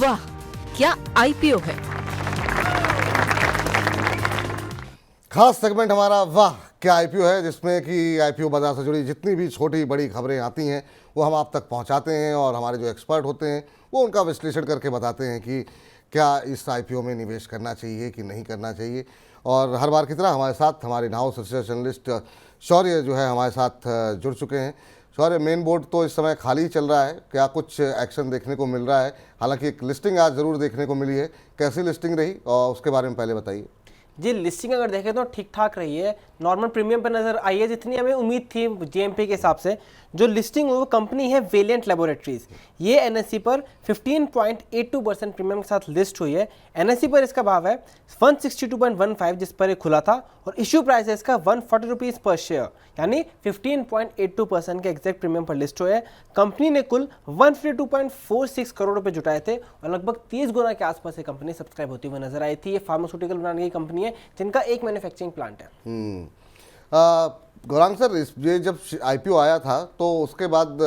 वाह क्या आईपीओ है। खास सेगमेंट हमारा वाह क्या आईपीओ है, जिसमें कि आईपीओ बाजार से जुड़ी जितनी भी छोटी बड़ी खबरें आती हैं वो हम आप तक पहुंचाते हैं और हमारे जो एक्सपर्ट होते हैं वो उनका विश्लेषण करके बताते हैं कि क्या इस आईपीओ में निवेश करना चाहिए कि नहीं करना चाहिए। और हर बार की तरह हमारे साथ हमारे इन हाउस रिसर्च जर्नलिस्ट शौर्य जो है हमारे साथ जुड़ चुके हैं। शौर्य, मेन बोर्ड तो इस समय खाली चल रहा है, क्या कुछ एक्शन देखने को मिल रहा है? हालांकि एक लिस्टिंग आज ज़रूर देखने को मिली है, कैसी लिस्टिंग रही और उसके बारे में पहले बताइए। जी, लिस्टिंग अगर देखें तो ठीक ठाक रही है, नॉर्मल प्रीमियम पर नजर आई है जितनी हमें उम्मीद थी जेएमपी के हिसाब से। जो लिस्टिंग हुई वो कंपनी है वेलिएंट लैबोरेटरीज, ये एनएससी पर 15.82% प्रीमियम के साथ लिस्ट हुई है। एनएससी पर इसका भाव है 162.15 जिस पर ये खुला था और इश्यू प्राइस है इसका 140 रुपीज़ पर शेयर, यानी 15.82% के एग्जैक्ट प्रीमियम पर लिस्ट हुए है। कंपनी ने कुल 152.46 करोड़ रुपए जुटाए थे और लगभग 30 गुना के आसपास ये कंपनी सब्सक्राइब होती हुई नजर आई थी। ये फार्मास्यूटिकल बनाने की कंपनी है जिनका एक मैन्युफैक्चरिंग प्लांट है। गौरांग सर, ये जब आईपीओ आया था तो उसके बाद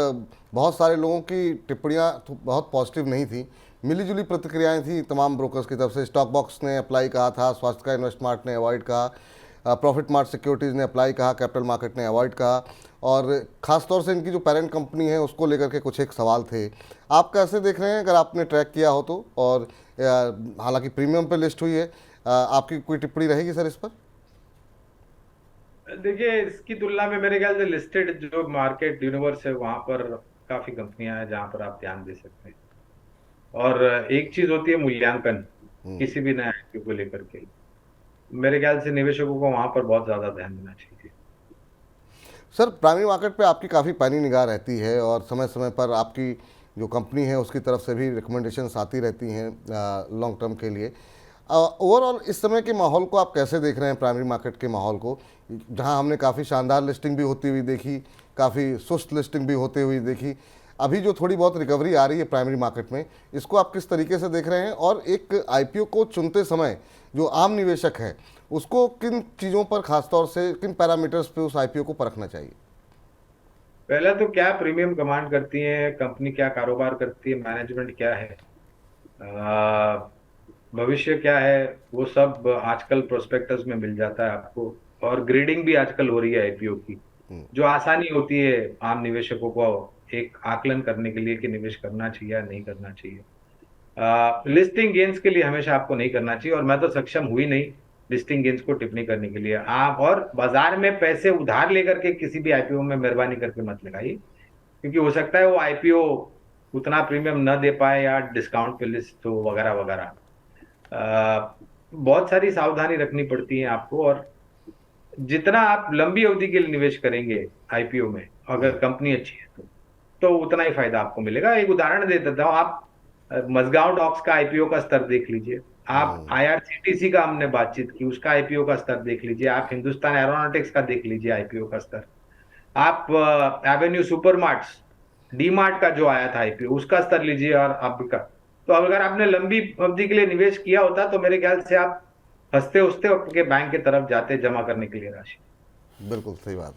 बहुत सारे लोगों की टिप्पणियां तो बहुत पॉजिटिव नहीं थी, मिलीजुली प्रतिक्रियाएं थी तमाम ब्रोकर्स की तरफ से। स्टॉक बॉक्स ने अप्लाई कहा था, स्वास्थ्य का इन्वेस्टमार्ट ने अवॉइड कहा, प्रॉफिट मार्ट सिक्योरिटीज़ ने अप्लाई कहा, कैपिटल मार्केट ने अवॉइड कहा, और ख़ासतौर से इनकी जो पेरेंट कंपनी है उसको लेकर के कुछ एक सवाल थे। आप कैसे देख रहे हैं, अगर आपने ट्रैक किया हो तो? और हालांकि प्रीमियम पे लिस्ट हुई है, आपकी कोई टिप्पणी रहेगी सर इस पर? देखिए, इसकी तुलना में मेरे ख्याल से लिस्टेड जो मार्केट यूनिवर्स है वहां पर काफी कंपनियां हैं जहां पर आप ध्यान दे सकते हैं। और एक चीज होती है मूल्यांकन किसी भी नए आईपीओ को लेकर के, मेरे ख्याल से निवेशकों को वहां पर बहुत ज्यादा ध्यान देना चाहिए। सर, प्राइमरी मार्केट पे आपकी काफ़ी पैनी निगाह रहती है और समय समय पर आपकी जो कंपनी है उसकी तरफ से भी रिकमेंडेशंस आती रहती हैं लॉन्ग टर्म के लिए। ओवरऑल इस समय के माहौल को आप कैसे देख रहे हैं, प्राइमरी मार्केट के माहौल को, जहां हमने काफ़ी शानदार लिस्टिंग भी होती हुई देखी, काफ़ी सुस्त लिस्टिंग भी होते हुई देखी, अभी जो थोड़ी बहुत रिकवरी आ रही है प्राइमरी मार्केट में, इसको आप किस तरीके से देख रहे हैं? और एक आईपीओ को चुनते समय जो आम निवेशक है उसको किन चीज़ों पर, खासतौर से किन पैरामीटर्स पे उस आईपीओ को परखना चाहिए? पहला तो क्या प्रीमियम कमांड करती है कंपनी, क्या कारोबार करती है, मैनेजमेंट क्या है, भविष्य क्या है, वो सब आजकल प्रोस्पेक्टस में मिल जाता है आपको। और ग्रेडिंग भी आजकल हो रही है आईपीओ की, जो आसानी होती है आम निवेशकों को एक आकलन करने के लिए कि निवेश करना चाहिए या नहीं करना चाहिए। लिस्टिंग गेन्स के लिए हमेशा आपको नहीं करना चाहिए, और मैं तो सक्षम हुई नहीं लिस्टिंग गेन्स को टिप्पणी करने के लिए। आप और बाजार में पैसे उधार लेकर के किसी भी आईपीओ में मेहरबानी करके मत लगाइए, क्योंकि हो सकता है वो आईपीओ उतना प्रीमियम न दे पाए या डिस्काउंट पे लिस्ट हो वगैरह वगैरह। बहुत सारी सावधानी रखनी पड़ती है आपको, और जितना आप लंबी अवधि के लिए निवेश करेंगे आईपीओ में, अगर कंपनी अच्छी है तो उतना ही फायदा आपको मिलेगा। एक उदाहरण दे देता हूँ, आप मझगांव डॉक्स का आईपीओ का स्तर देख लीजिए, आप आईआरसीटीसी का हमने बातचीत की उसका आईपीओ का स्तर देख लीजिए, आप हिंदुस्तान एरोनॉटिक्स का देख लीजिए आईपीओ का स्तर, आप एवेन्यू सुपरमार्ट्स, डी मार्ट का जो आया था आईपीओ उसका स्तर लीजिए, और अब का। तो अगर आपने लंबी अवधि के लिए निवेश किया होता तो मेरे ख्याल से आप हंसते हंसते आपके बैंक की तरफ जाते जमा करने के लिए राशि। बिल्कुल सही बात।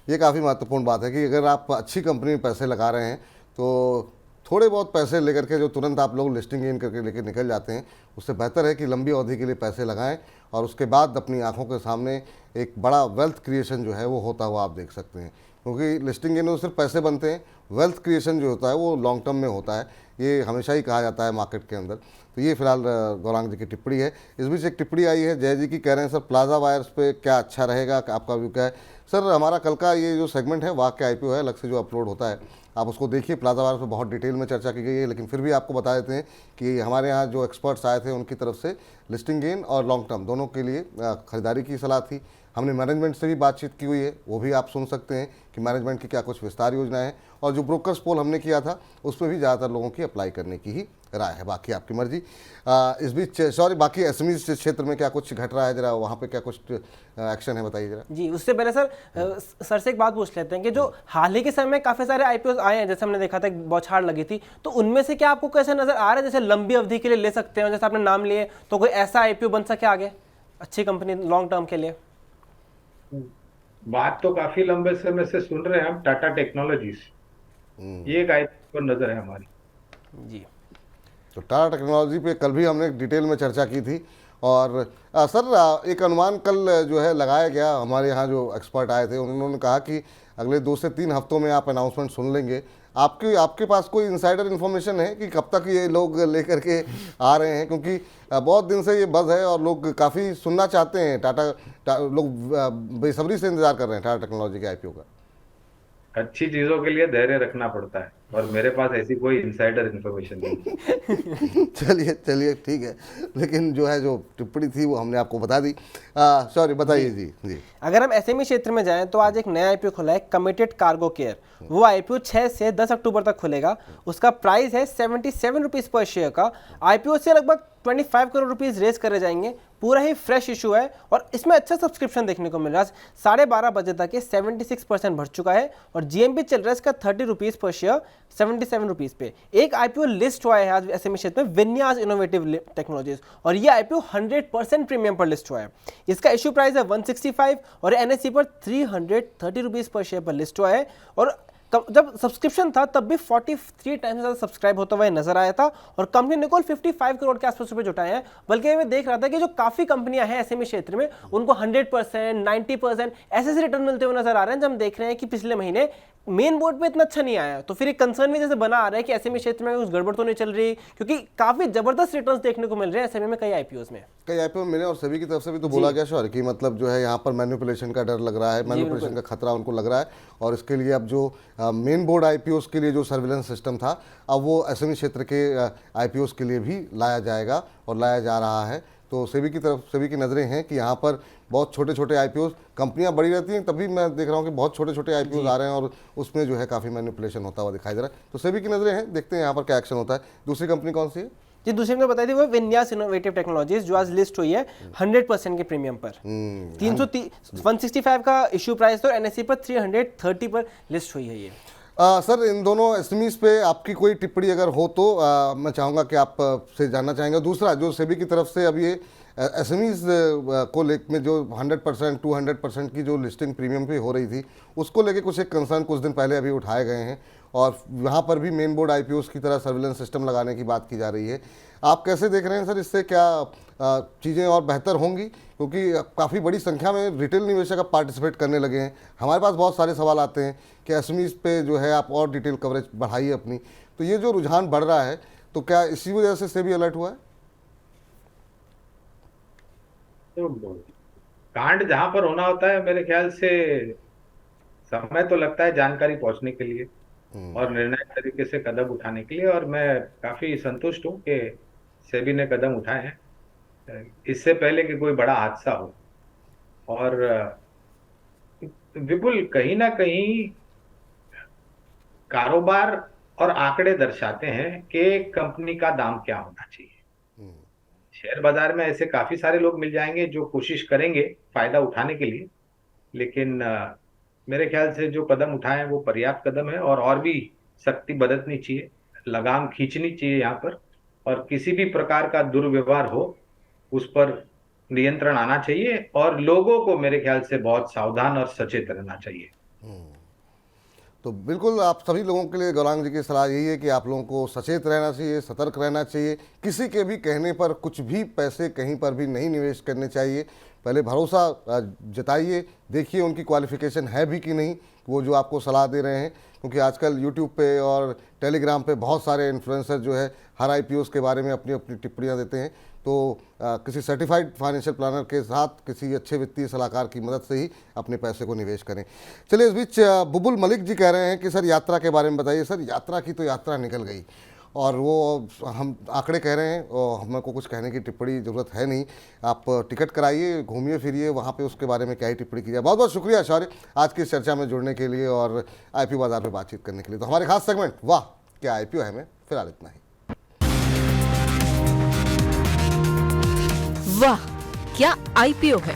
ये काफ़ी महत्वपूर्ण बात है कि अगर आप अच्छी कंपनी में पैसे लगा रहे हैं तो थोड़े बहुत पैसे लेकर के जो तुरंत आप लोग लिस्टिंग गेन करके लेके निकल जाते हैं, उससे बेहतर है कि लंबी अवधि के लिए पैसे लगाएं और उसके बाद अपनी आंखों के सामने एक बड़ा वेल्थ क्रिएशन जो है वो होता हुआ आप देख सकते हैं। क्योंकि लिस्टिंग गेन में सिर्फ पैसे बनते हैं, वेल्थ क्रिएशन जो होता है वो लॉन्ग टर्म में होता है, ये हमेशा ही कहा जाता है मार्केट के अंदर। तो ये फिलहाल गौरांग जी की टिप्पणी है। इस बीच एक टिप्पणी आई है जय जी की, कह रहे हैं सर प्लाजा वायर्स पे क्या अच्छा रहेगा, आपका व्यू क्या है? सर, हमारा कल का ये जो सेगमेंट है वाह क्या आईपीओ है अलग से जो अपलोड होता है, आप उसको देखिए। प्लाजा वायर्स पे बहुत डिटेल में चर्चा की गई है, लेकिन फिर भी आपको बता देते हैं कि हमारे यहाँ जो एक्सपर्ट्स आए थे उनकी तरफ से लिस्टिंग गेन और लॉन्ग टर्म दोनों के लिए खरीदारी की सलाह थी। हमने मैनेजमेंट से भी बातचीत की हुई है, वो भी आप सुन सकते हैं कि मैनेजमेंट की क्या कुछ विस्तार योजनाएं हैं, और जो ब्रोकर्स पोल हमने किया था उसमें भी ज़्यादातर लोगों की अप्लाई करने की ही राय है, बाकी आपकी मर्जी। इस बीच सॉरी, बाकी एसएमई क्षेत्र में क्या कुछ घट रहा है, जरा वहाँ पे क्या कुछ एक्शन है, बताइए जरा। जी, उससे पहले सर से एक बात पूछ लेते हैं कि जो हाल ही के समय में काफी सारे आईपीओ आए हैं, जैसे हमने देखा था बौछार लगी थी, तो उनमें से क्या आपको कैसे नजर आ रहा है जैसे लंबी अवधि के लिए ले सकते हैं, जैसे आपने नाम लिए, तो कोई ऐसा आईपीओ बन सके आगे अच्छी कंपनी लॉन्ग टर्म के लिए? बात तो काफी लंबे समय से सुन रहे हैं हम, टाटा टेक्नोलॉजीज, ये एक आईपीओ पर नजर है हमारी। जी, तो टाटा टेक्नोलॉजी पे कल भी हमने डिटेल में चर्चा की थी। और सर एक अनुमान कल जो है लगाया गया, हमारे यहाँ जो एक्सपर्ट आए थे उन्होंने कहा कि अगले 2 से 3 हफ्तों में आप अनाउंसमेंट सुन लेंगे। आपके पास कोई इनसाइडर इन्फॉर्मेशन है कि कब तक ये लोग लेकर के आ रहे हैं? क्योंकि बहुत दिन से ये बज़ है और लोग काफ़ी सुनना चाहते हैं। लोग बेसब्री से इंतजार कर रहे हैं टाटा टेक्नोलॉजी के आईपीओ का। अच्छी चीजों के लिए धैर्य रखना पड़ता है और मेरे पास ऐसी कोई इनसाइडर इन्फॉर्मेशन नहीं। चलिए ठीक है, लेकिन जो है जो टिप्पणी थी वो हमने आपको बता दी। सॉरी, बताइए जी। अगर हम एसएमई क्षेत्र में जाएं तो आज एक नया आईपीओ खुला है, कमिटेड कार्गो केयर। वो आईपीओ 6 से 10 अक्टूबर तक खुलेगा। उसका प्राइस है 77 रुपीज़ पर शेयर का। आईपीओ से लगभग 25 करोड़ रुपीज़ रेज करे जाएंगे। पूरा ही फ्रेश इशू है और इसमें अच्छा सब्सक्रिप्शन देखने को मिल रहा है। 12:30 बजे तक ये 76% भर चुका है और जीएमपी चल रहा है इसका 30 रुपीज़ पर शेयर 77 रुपीज़ पे। एक आईपीओ लिस्ट हुआ है आज एसएमई क्षेत्र में, विन्यास इनोवेटिव टेक्नोलॉजीज, और ये आईपीओ 100% प्रीमियम पर लिस्ट हुआ है। इसका इशू प्राइस है 165 और एनएसई पर 330 रुपीज़ पर शेयर पर लिस्ट हुआ है। और जब सब्सक्रिप्शन था तब भी 43 टाइम्स ज़्यादा सब्सक्राइब होता हुआ नजर आया था और कंपनी ने कुल 55 करोड़ के आसपास रुपए जुटाए हैं। बल्कि मैं देख रहा था कि जो काफ़ी कंपनियां हैं एसएमई क्षेत्र में उनको 100%, 90% ऐसे रिटर्न मिलते हुए नजर आ रहे हैं। जब हम देख रहे हैं कि पिछले महीने मेन बोर्ड पे इतना अच्छा नहीं आया, तो फिर एक कंसर्न भी जैसे बना आ रहा है कि एसएमई क्षेत्र में कुछ गड़बड़ तो नहीं चल रही, क्योंकि काफ़ी जबरदस्त रिटर्न्स देखने को मिल रहे हैं एसएमई में कई आईपीओज में। कई आईपीओ मिले और सभी की तरफ से भी तो बोला गया शौर्य कि मतलब जो है यहाँ पर मैनिपुलेशन का डर लग रहा है, मैनिपुलेशन का खतरा उनको लग रहा है और इसके लिए अब जो मेन बोर्ड आईपीओस के लिए जो सर्विलेंस सिस्टम था अब वो एसएमई क्षेत्र के आईपीओस के लिए भी लाया जाएगा और लाया जा रहा है। तो सेबी की तरफ सभी की नज़रें हैं कि यहाँ पर बहुत छोटे छोटे आईपीओस, कंपनियां बड़ी रहती हैं तभी मैं देख रहा हूँ कि बहुत छोटे छोटे आईपीओस आ रहे हैं और उसमें जो है काफ़ी मैनिपुलेशन होता हुआ दिखाई दे रहा है। तो सेबी की नज़रें हैं, देखते हैं यहाँ पर क्या एक्शन होता है। दूसरी कंपनी कौन सी है जी? दूसरी में बताई थी वो विन्यास इनोवेटिव टेक्नोलॉजीज, जो आज लिस्ट हुई है 100% के प्रीमियम पर। 165 का इशू प्राइस और एनएसई पर 330 पर लिस्ट हुई है ये। सर इन दोनों एसएमईज पे आपकी कोई टिप्पणी अगर हो तो मैं चाहूँगा कि आप से जानना चाहेंगे। दूसरा जो सेबी की तरफ से अब ये एसएमईज को लेकर में जो 100%, 200% की जो लिस्टिंग प्रीमियम पे हो रही थी उसको लेके कुछ एक कंसर्न कुछ दिन पहले अभी उठाए गए हैं और वहाँ पर भी मेन बोर्ड आईपीओस की तरह सर्विलेंस सिस्टम लगाने की बात की जा रही है। आप कैसे देख रहे हैं सर, इससे क्या चीज़ें और बेहतर होंगी? क्योंकि काफ़ी बड़ी संख्या में रिटेल निवेशक अब पार्टिसिपेट करने लगे हैं। हमारे पास बहुत सारे सवाल आते हैं कि एसएमईज पे जो है आप और डिटेल कवरेज बढ़ाइए अपनी। तो ये जो रुझान बढ़ रहा है तो क्या इसी वजह से सेबी अलर्ट हुआ है? तो कांड जहां पर होना होता है मेरे ख्याल से समय तो लगता है जानकारी पहुंचने के लिए और निर्णायक तरीके से कदम उठाने के लिए, और मैं काफी संतुष्ट हूं कि सेबी ने कदम उठाए हैं इससे पहले कि कोई बड़ा हादसा हो। और विपुल, कहीं ना कहीं कारोबार और आंकड़े दर्शाते हैं कि कंपनी का दाम क्या होना चाहिए। शेयर बाजार में ऐसे काफी सारे लोग मिल जाएंगे जो कोशिश करेंगे फायदा उठाने के लिए, लेकिन मेरे ख्याल से जो कदम उठाए हैं वो पर्याप्त कदम है और भी सख्ती बरतनी चाहिए, लगाम खींचनी चाहिए यहाँ पर, और किसी भी प्रकार का दुर्व्यवहार हो उस पर नियंत्रण आना चाहिए और लोगों को मेरे ख्याल से बहुत सावधान और सचेत रहना चाहिए। तो बिल्कुल आप सभी लोगों के लिए गौरांग जी की सलाह यही है कि आप लोगों को सचेत रहना चाहिए, सतर्क रहना चाहिए। किसी के भी कहने पर कुछ भी पैसे कहीं पर भी नहीं निवेश करने चाहिए। पहले भरोसा जताइए, देखिए उनकी क्वालिफिकेशन है भी कि नहीं वो जो आपको सलाह दे रहे हैं, क्योंकि आजकल यूट्यूब पे और टेलीग्राम पे बहुत सारे इन्फ्लुएंसर जो है हर आईपीओस के बारे में अपनी अपनी टिप्पणियाँ देते हैं। तो किसी सर्टिफाइड फाइनेंशियल प्लानर के साथ किसी अच्छे वित्तीय सलाहकार की मदद से ही अपने पैसे को निवेश करें। चलिए, इस बीच बुबुल मलिक जी कह रहे हैं कि सर यात्रा के बारे में बताइए। सर यात्रा की तो यात्रा निकल गई और वो हम आंकड़े कह रहे हैं और हमें को कुछ कहने की टिप्पणी ज़रूरत है नहीं। आप टिकट कराइए, घूमिए फिरिए वहाँ पे, उसके बारे में क्या ही टिप्पणी की जाए। बहुत बहुत शुक्रिया शौर्य आज की इस चर्चा में जुड़ने के लिए और आईपीओ बाजार पर बातचीत करने के लिए। तो हमारे खास सेगमेंट वाह क्या आईपीओ है में फिलहाल इतना ही। वाह क्या आईपीओ है।